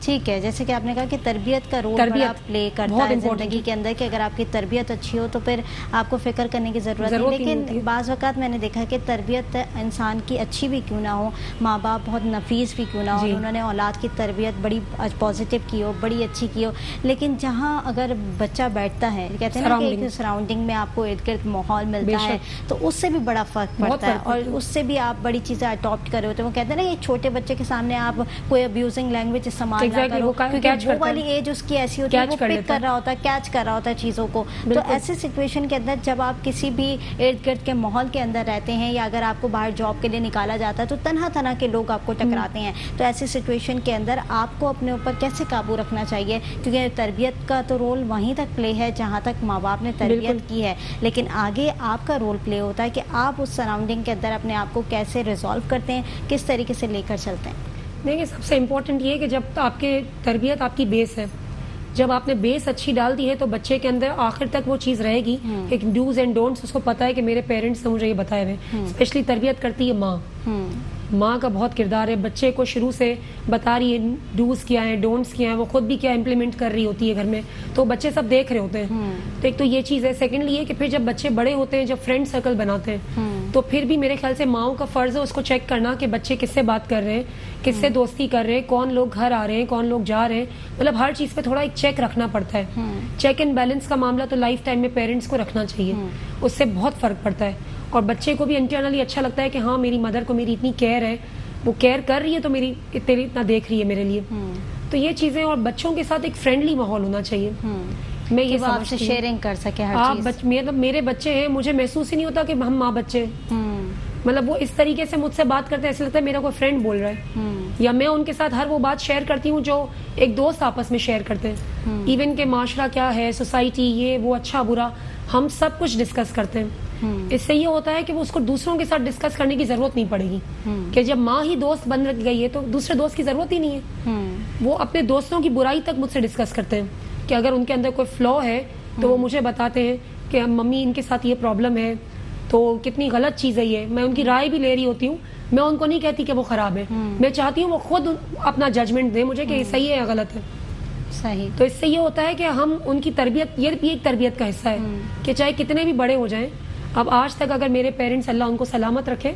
ठीक है, जैसे कि आपने कहा कि तरबियत का रोल बड़ा प्ले करता है जिंदगी के अंदर, कि अगर आपकी तरबियत अच्छी हो तो फिर आपको फिक्र करने की ज़रूरत नहीं। लेकिन बाज़ वक़्त मैंने देखा कि तरबियत इंसान की अच्छी भी क्यों ना हो, माँ बाप बहुत नफीस भी क्यों ना हो, उन्होंने औलाद की तरबियत बड़ी पॉजिटिव की हो, बड़ी अच्छी की हो, लेकिन जहाँ अगर बच्चा बैठता है, कहते हैं ना कि एक सराउंडिंग में आपको इर्द गिर्द माहौल मिलता है, तो उससे भी बड़ा फ़र्क पड़ता है और उससे भी आप बड़ी चीज़ें अडॉप्ट कर रहे होते हैं। वो कहते हैं ना एक छोटे बच्चे के सामने आप कोई अब्यूजिंग लैंग्वेज इस्तेमाल क्योंकि वो वाली एज उसकी ऐसी होती है, वो पिक कर रहा होता है, कैच कर रहा होता है चीज़ों को। तो ऐसी सिचुएशन के अंदर जब आप किसी भी इर्द गिर्द के माहौल के अंदर रहते हैं या अगर आपको बाहर जॉब के लिए निकाला जाता है तो तन्हा के लोग आपको टकराते हैं। तो ऐसी सिचुएशन के अंदर आपको अपने ऊपर कैसे काबू रखना चाहिए, क्योंकि तरबियत का तो रोल वहीं तक प्ले है जहाँ तक माँ बाप ने तरबियत की है, लेकिन आगे आपका रोल प्ले होता है कि आप उस सराउंडिंग के अंदर अपने आप को कैसे रिजॉल्व करते हैं, किस तरीके से लेकर चलते हैं। देखिए, सबसे इम्पोर्टेंट ये है कि जब आपके तरबियत आपकी बेस है, जब आपने बेस अच्छी डाल दी है तो बच्चे के अंदर आखिर तक वो चीज़ रहेगी। एक डूज एंड डोंट्स उसको पता है कि मेरे पेरेंट्स ने मुझे ये बताए हुए। स्पेशली तरबियत करती है माँ, माँ का बहुत किरदार है। बच्चे को शुरू से बता रही है डूज क्या है, डोंट्स क्या है, वो खुद भी क्या इम्प्लीमेंट कर रही होती है घर में, तो बच्चे सब देख रहे होते हैं। तो एक तो ये चीज़ है। सेकेंडली ये कि फिर जब बच्चे बड़े होते हैं, जब फ्रेंड सर्कल बनाते हैं, तो फिर भी मेरे ख्याल से माओ का फर्ज है उसको चेक करना कि बच्चे किससे बात कर रहे हैं, किससे दोस्ती कर रहे हैं, कौन लोग घर आ रहे हैं, कौन लोग जा रहे हैं। मतलब हर चीज़ पे थोड़ा एक चेक रखना पड़ता है। चेक एंड बैलेंस का मामला तो लाइफ टाइम में पेरेंट्स को रखना चाहिए, उससे बहुत फर्क पड़ता है। और बच्चे को भी इंटरनली अच्छा लगता है कि हाँ, मेरी मदर को मेरी इतनी केयर है, वो केयर कर रही है तो मेरी इतना देख रही है मेरे लिए। तो ये चीजें, और बच्चों के साथ एक फ्रेंडली माहौल होना चाहिए। मैं ये आपसे शेयरिंग कर सके हर चीज। मेरे बच्चे हैं, मुझे महसूस ही नहीं होता कि हम माँ बच्चे, मतलब वो इस तरीके से मुझसे बात करते हैं, ऐसा लगता है मेरा कोई फ्रेंड बोल रहा है। या मैं उनके साथ हर वो बात शेयर करती हूँ जो एक दोस्त आपस में शेयर करते हैं। इवन के माशरा क्या है, सोसाइटी, ये वो, अच्छा बुरा, हम सब कुछ डिस्कस करते हैं। इससे ये होता है कि वो उसको दूसरों के साथ डिस्कस करने की जरूरत नहीं पड़ेगी, कि जब माँ ही दोस्त बन गई है तो दूसरे दोस्त की जरूरत ही नहीं है। वो अपने दोस्तों की बुराई तक मुझसे डिस्कस करते हैं कि अगर उनके अंदर कोई फ्लॉ है तो वो मुझे बताते हैं कि मम्मी इनके साथ ये प्रॉब्लम है, तो कितनी गलत चीज़ है ये। मैं उनकी राय भी ले रही होती हूँ, मैं उनको नहीं कहती कि वो खराब है, मैं चाहती हूँ वो खुद अपना जजमेंट दें मुझे कि सही है या गलत है। सही। तो इससे ये होता है कि हम उनकी तरबियत, ये भी एक तरबियत का हिस्सा है कि चाहे कितने भी बड़े हो जाएं, अब आज तक अगर मेरे पेरेंट्स, अल्लाह उनको सलामत रखे,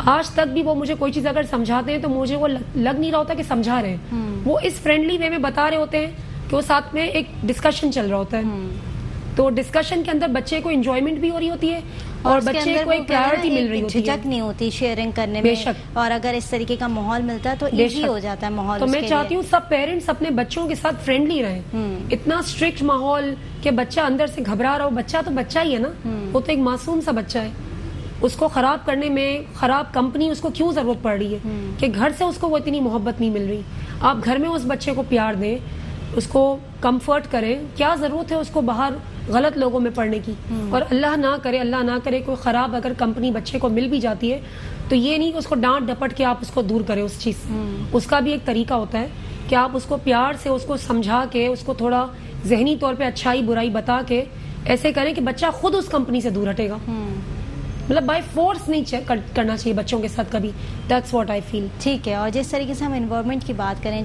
आज तक भी वो मुझे कोई चीज़ अगर समझाते हैं तो मुझे वो लग नहीं रहा होता कि समझा रहे हैं। वो इस फ्रेंडली वे में बता रहे होते हैं कि वो साथ में एक डिस्कशन चल रहा होता है। तो डिस्कशन के अंदर बच्चे को एंजॉयमेंट भी हो रही होती है और बच्चे को एक प्रायोरिटी मिल रही होती है, झिझक नहीं होती शेयरिंग करने में। और अगर इस तरीके का माहौल मिलता है तो इजी हो जाता है माहौल। तो मैं चाहती हूँ सब पेरेंट्स अपने बच्चों के साथ फ्रेंडली रहें। इतना स्ट्रिक्ट माहौल कि बच्चा अंदर से घबरा रहा हो, बच्चा तो बच्चा ही है ना, वो तो एक मासूम सा बच्चा है। उसको खराब करने में खराब कंपनी उसको क्यों जरूरत पड़ रही है कि घर से उसको वो इतनी मोहब्बत नहीं मिल रही। आप घर में उस बच्चे को प्यार दें, उसको कंफर्ट करें। क्या जरूरत है उसको बाहर गलत लोगों में पढ़ने की। और अल्लाह ना करे कोई खराब अगर कंपनी बच्चे को मिल भी जाती है तो ये नहीं कि उसको डांट डपट के आप उसको दूर करें उस चीज से। उसका भी एक तरीका होता है कि आप उसको प्यार से उसको समझा के, उसको थोड़ा जहनी तौर पे अच्छाई बुराई बता के ऐसे करें कि बच्चा खुद उस कंपनी से दूर हटेगा। मतलब बाय फोर्स नहीं करना चाहिए बच्चों के साथ कभी। That's what I feel. ठीक है। और जिस तरीके से हम एनवायरनमेंट की बात करें,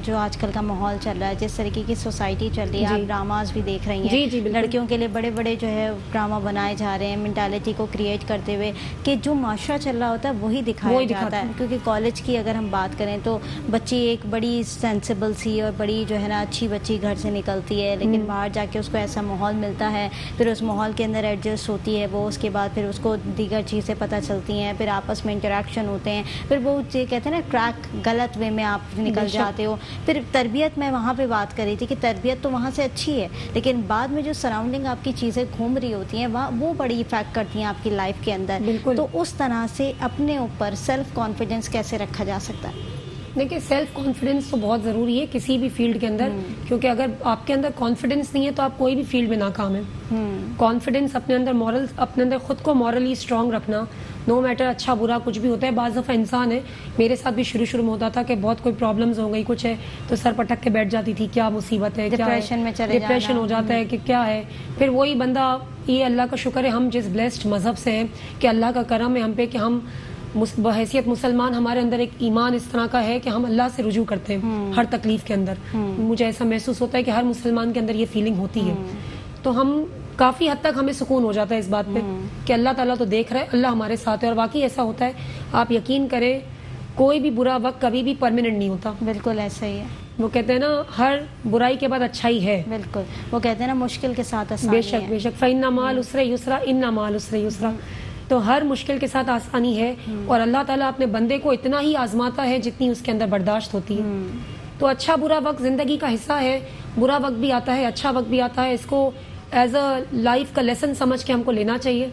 जो आजकल का माहौल चल रहा है, जिस तरीके की सोसाइटी चल रही है, आप ड्रामाज भी देख रही हैं। जी, लड़कियों के लिए बड़े बड़े जो है ड्रामा बनाए जा रहे हैं, मेंटालिटी को क्रिएट करते हुए कि जो माशरा चल रहा होता है वही दिखाया जाता है। क्योंकि कॉलेज की अगर हम बात करें तो बच्ची एक बड़ी सेंसिबल सी और बड़ी जो है ना अच्छी बच्ची घर से निकलती है, लेकिन बाहर जाके उसको ऐसा माहौल मिलता है, फिर उस माहौल के अंदर एडजस्ट होती है वो, उसके बाद फिर उसको दीगर चीज़ें पता चलती हैं, फिर आपस में इंटरेक्शन होते हैं, फिर वो कहते हैं ना ट्रैक गलत वे में आप निकल जाते हो। फिर तरबियत, मैं वहाँ पे बात कर रही थी कि तरबियत तो वहाँ से अच्छी है, लेकिन बाद में जो सराउंडिंग आपकी चीज़ें घूम रही होती हैं वहाँ वो बड़ी इफेक्ट करती हैं आपकी लाइफ के अंदर। तो उस तरह से अपने ऊपर सेल्फ कॉन्फिडेंस कैसे रखा जा सकता है? देखिए, सेल्फ कॉन्फिडेंस तो बहुत ज़रूरी है किसी भी फील्ड के अंदर, क्योंकि अगर आपके अंदर कॉन्फिडेंस नहीं है तो आप कोई भी फील्ड में नाकाम है। कॉन्फिडेंस अपने अंदर खुद को मॉरली स्ट्रांग रखना, नो मैटर अच्छा बुरा कुछ भी होता है। बाज़ दफ़ा इंसान है, मेरे साथ भी शुरू में होता था कि बहुत कोई प्रॉब्लम्स हो गई, कुछ है तो सर पटक के बैठ जाती थी, क्या मुसीबत है, क्या डिप्रेशन हो जाता है कि क्या है। फिर वही बंदा, ये अल्लाह का शुक्र है हम जिस ब्लेस्ड मज़हब से हैं कि अल्लाह का करम है हम पे कि हम बहैसियत मुसलमान हमारे अंदर एक ईमान इस तरह का है कि हम अल्लाह से रुजू करते हैं हर तकलीफ के अंदर। मुझे ऐसा महसूस होता है कि हर मुसलमान के अंदर ये फीलिंग होती है। तो हम काफी हद तक हमें सुकून हो जाता है इस बात पे कि अल्लाह ताला तो देख रहा है, अल्लाह हमारे साथ है। और वाकई ऐसा होता है, आप यकीन करें, कोई भी बुरा वक्त कभी भी परमानेंट नहीं होता। बिल्कुल ऐसा ही है। वो कहते हैं ना, हर बुराई के बाद अच्छाई है। बिल्कुल, वो कहते हैं ना, मुश्किल के साथ आसानी बेशक है। बेशक, फ़इन्ना माल उसरे युसरा इन्ना माल उसरे युसरा। तो हर मुश्किल के साथ आसानी है और अल्लाह ताला अपने बंदे को इतना ही आजमाता है जितनी उसके अंदर बर्दाश्त होती है। तो अच्छा बुरा वक्त जिंदगी का हिस्सा है, बुरा वक्त भी आता है, अच्छा वक्त भी आता है। इसको एज अ लाइफ का लेसन समझ के हमको लेना चाहिए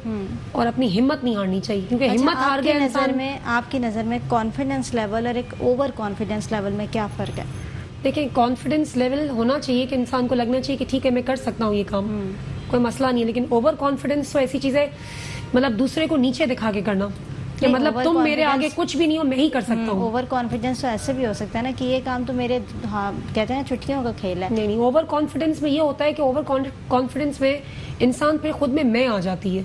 और अपनी हिम्मत नहीं हारनी चाहिए, क्योंकि हिम्मत हार गया इंसान। आपकी नज़र में कॉन्फिडेंस लेवल और एक ओवर कॉन्फिडेंस लेवल में क्या फ़र्क है? देखिए, कॉन्फिडेंस लेवल होना चाहिए कि इंसान को लगना चाहिए कि ठीक है, मैं कर सकता हूँ ये काम, कोई मसला नहीं है। लेकिन ओवर कॉन्फिडेंस तो ऐसी चीज़ है, मतलब दूसरे को नीचे दिखा के करना कि मतलब तुम मेरे आगे कुछ भी नहीं हो, मैं ही कर सकता हूँ। ओवर कॉन्फिडेंस तो ऐसे भी हो सकता है ना कि ये काम तो मेरे, हाँ, कहते हैं छुट्टियों का खेल है। नहीं, ओवर कॉन्फिडेंस में ये होता है कि ओवर कॉन्फिडेंस में इंसान पे खुद में मैं आ जाती है।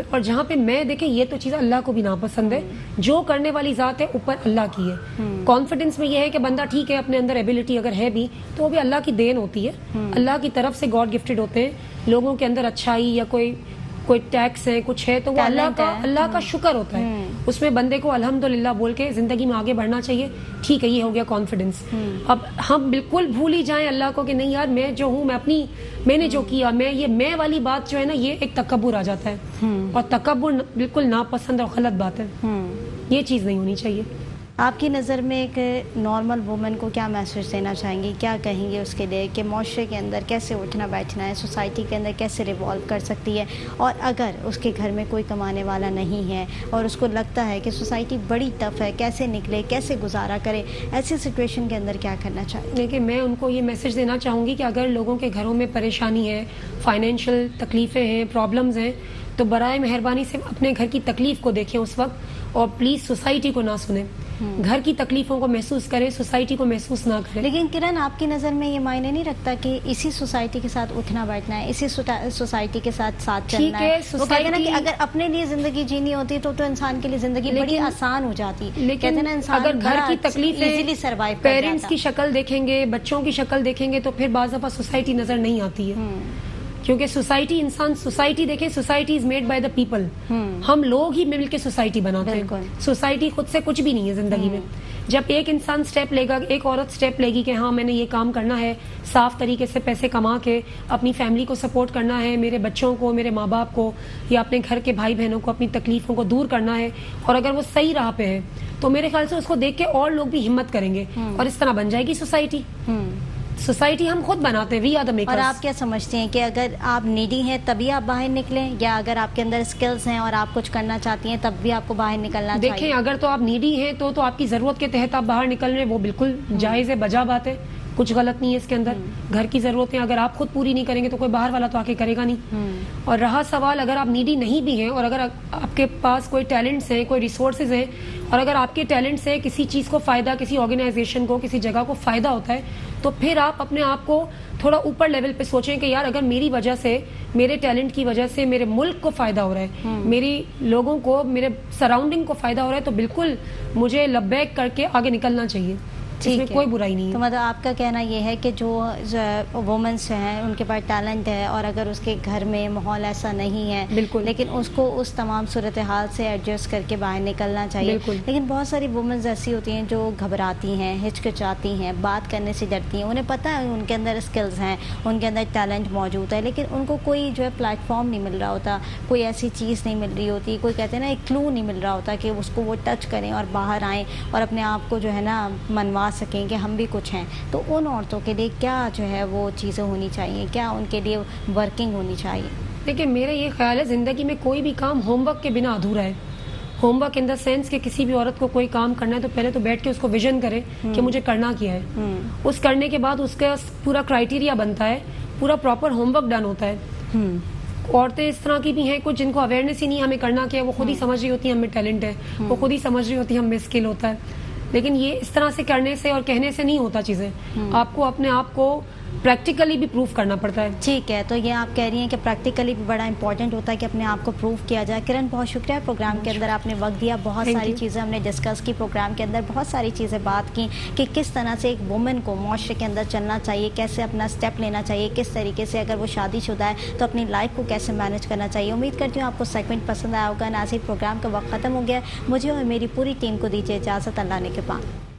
और जहाँ पे मैं देखे, ये तो चीज़ अल्लाह को भी नापसंद है। जो करने वाली ज़ात है ऊपर अल्लाह की है। कॉन्फिडेंस में ये है कि बंदा ठीक है, अपने अंदर एबिलिटी अगर है भी तो वो भी अल्लाह की देन होती है, अल्लाह की तरफ से गॉड गिफ्टेड होते हैं। लोगों के अंदर अच्छाई या कोई टैक्स है, कुछ है, तो वो अल्लाह का शुक्र होता है। उसमें बंदे को अल्हम्दुलिल्लाह बोल के जिंदगी में आगे बढ़ना चाहिए। ठीक है, ये हो गया कॉन्फिडेंस। अब हम बिल्कुल भूल ही जाएं अल्लाह को कि नहीं यार, मैं जो हूँ, मैंने जो किया, मैं वाली बात जो है ना, ये एक तकब्बुर आ जाता है और तकब्बुर बिल्कुल नापसंद और गलत बात है। ये चीज़ नहीं होनी चाहिए। आपकी नज़र में एक नॉर्मल वुमन को क्या मैसेज देना चाहेंगी, क्या कहेंगे उसके लिए कि माशरे के अंदर कैसे उठना बैठना है, सोसाइटी के अंदर कैसे रिवॉल्व कर सकती है? और अगर उसके घर में कोई कमाने वाला नहीं है और उसको लगता है कि सोसाइटी बड़ी टफ है, कैसे निकले, कैसे गुजारा करे, ऐसी सिचुएशन के अंदर क्या करना चाहिए? देखिए, मैं उनको ये मैसेज देना चाहूँगी कि अगर लोगों के घरों में परेशानी है, फाइनेंशियल तकलीफ़ें हैं, प्रॉब्लम्स हैं, तो बराए मेहरबानी से अपने घर की तकलीफ़ को देखें उस वक्त, और प्लीज़ सोसाइटी को ना सुने। घर की तकलीफों को महसूस करें, सोसाइटी को महसूस ना करें। लेकिन किरण, आपकी नज़र में ये मायने नहीं रखता कि इसी सोसाइटी के साथ उठना बैठना है, इसी सोसाइटी के साथ चलना है? वो कहते हैं ना कि अगर अपने लिए जिंदगी जीनी होती तो इंसान के लिए जिंदगी बड़ी आसान हो जाती। लेकिन कहते ना, इंसान अगर घर की तकलीफ इजीली सर्वाइव, पेरेंट्स की शक्ल देखेंगे, बच्चों की शक्ल देखेंगे, तो फिर बाज़ दफा सोसाइटी नजर नहीं आती है। क्योंकि सोसाइटी देखें, society is made by the people. हम लोग ही मिलकर सोसाइटी बनाते हैं। सोसाइटी खुद से कुछ भी नहीं है जिंदगी में। जब एक इंसान स्टेप लेगा, एक औरत स्टेप लेगी कि हाँ, मैंने ये काम करना है, साफ तरीके से पैसे कमा के अपनी फैमिली को सपोर्ट करना है, मेरे बच्चों को, मेरे माँ बाप को या अपने घर के भाई बहनों को अपनी तकलीफों को दूर करना है, और अगर वो सही राह पे है तो मेरे ख्याल से उसको देख के और लोग भी हिम्मत करेंगे और इस तरह बन जाएगी सोसाइटी। सोसाइटी हम खुद बनाते हैं, वी आर द मेकर्स। और आप क्या समझते हैं कि अगर आप नीडी हैं तभी आप बाहर निकलें, या अगर आपके अंदर स्किल्स हैं और आप कुछ करना चाहती हैं तब भी आपको बाहर निकलना चाहिए? देखें, अगर तो आप नीडी हैं तो आपकी जरूरत के तहत आप बाहर निकल रहे हैं, वो बिल्कुल जायज़ है, बजा बात है, कुछ गलत नहीं है इसके अंदर। घर की जरूरतें अगर आप खुद पूरी नहीं करेंगे तो कोई बाहर वाला तो आके करेगा नहीं। और रहा सवाल, अगर आप नीडी नहीं भी हैं और अगर आपके पास कोई टैलेंट्स हैं, कोई रिसोर्सेज हैं, और अगर आपके टैलेंट से किसी चीज को फायदा, किसी ऑर्गेनाइजेशन को, किसी जगह को फायदा होता है, तो फिर आप अपने आप को थोड़ा ऊपर लेवल पे सोचें कि यार, अगर मेरी वजह से, मेरे टैलेंट की वजह से मेरे मुल्क को फायदा हो रहा है, मेरी लोगों को, मेरे सराउंडिंग को फायदा हो रहा है, तो बिल्कुल मुझे लब्बैक करके आगे निकलना चाहिए। इसमें कोई बुराई नहीं है। तो मतलब आपका कहना ये है कि जो वुमेन्स हैं उनके पास टैलेंट है और अगर उसके घर में माहौल ऐसा नहीं है, बिल्कुल, लेकिन उसको उस तमाम सूरत हाल से एडजस्ट करके बाहर निकलना चाहिए। लेकिन बहुत सारी वुमेन्स ऐसी होती हैं जो घबराती हैं, हिचकिचाती हैं, बात करने से डरती हैं। उन्हें पता है उनके अंदर स्किल्स हैं, उनके अंदर टैलेंट मौजूद है, लेकिन उनको कोई जो है प्लेटफॉर्म नहीं मिल रहा होता, कोई ऐसी चीज़ नहीं मिल रही होती, कोई कहते हैं ना, एक क्लू नहीं मिल रहा होता कि उसको वो टच करें और बाहर आएँ और अपने आप को जो है ना मनवा सकें कि हम भी कुछ हैं। तो उन औरतों के लिए क्या जो है वो चीज़ें होनी चाहिए, क्या उनके लिए वर्किंग होनी चाहिए? देखिए, मेरा ये ख्याल है, ज़िंदगी में कोई भी काम होमवर्क के बिना अधूरा है। होमवर्क इन द सेंस कि किसी भी औरत को कोई काम करना है तो पहले तो बैठ के उसको विजन करे कि मुझे करना क्या है। उस करने के बाद उसका पूरा क्राइटेरिया बनता है, पूरा प्रॉपर होमवर्क डन होता है। औरतें इस तरह की भी हैं कुछ जिनको अवेयरनेस ही नहीं हमें करना क्या है, वो खुद ही समझ रही होती है हमें टैलेंट है, वो खुद ही समझ रही होती है हमें स्किल होता है। लेकिन ये इस तरह से करने से और कहने से नहीं होता चीज़ें। आपको अपने आप को प्रैक्टिकली भी प्रूव करना पड़ता है। ठीक है, तो ये आप कह रही हैं कि प्रैक्टिकली भी बड़ा इंपॉर्टेंट होता है कि अपने आप को प्रूव किया जाए। किरण, बहुत शुक्रिया प्रोग्राम के अंदर आपने वक्त दिया, बहुत Thank सारी you. चीज़ें हमने डिस्कस की प्रोग्राम के अंदर, बहुत सारी चीज़ें बात की कि किस तरह से एक वुमेन को माशरे के अंदर चलना चाहिए, कैसे अपना स्टेप लेना चाहिए, किस तरीके से अगर वो शादीशुदा है तो अपनी लाइफ को कैसे मैनेज करना चाहिए। उम्मीद करती हूँ आपको सेगमेंट पसंद आया होगा। नाज़रीन, प्रोग्राम का वक्त ख़त्म हो गया, मुझे और मेरी पूरी टीम को दीजिए इजाज़त, अल्लाह ने के बाद।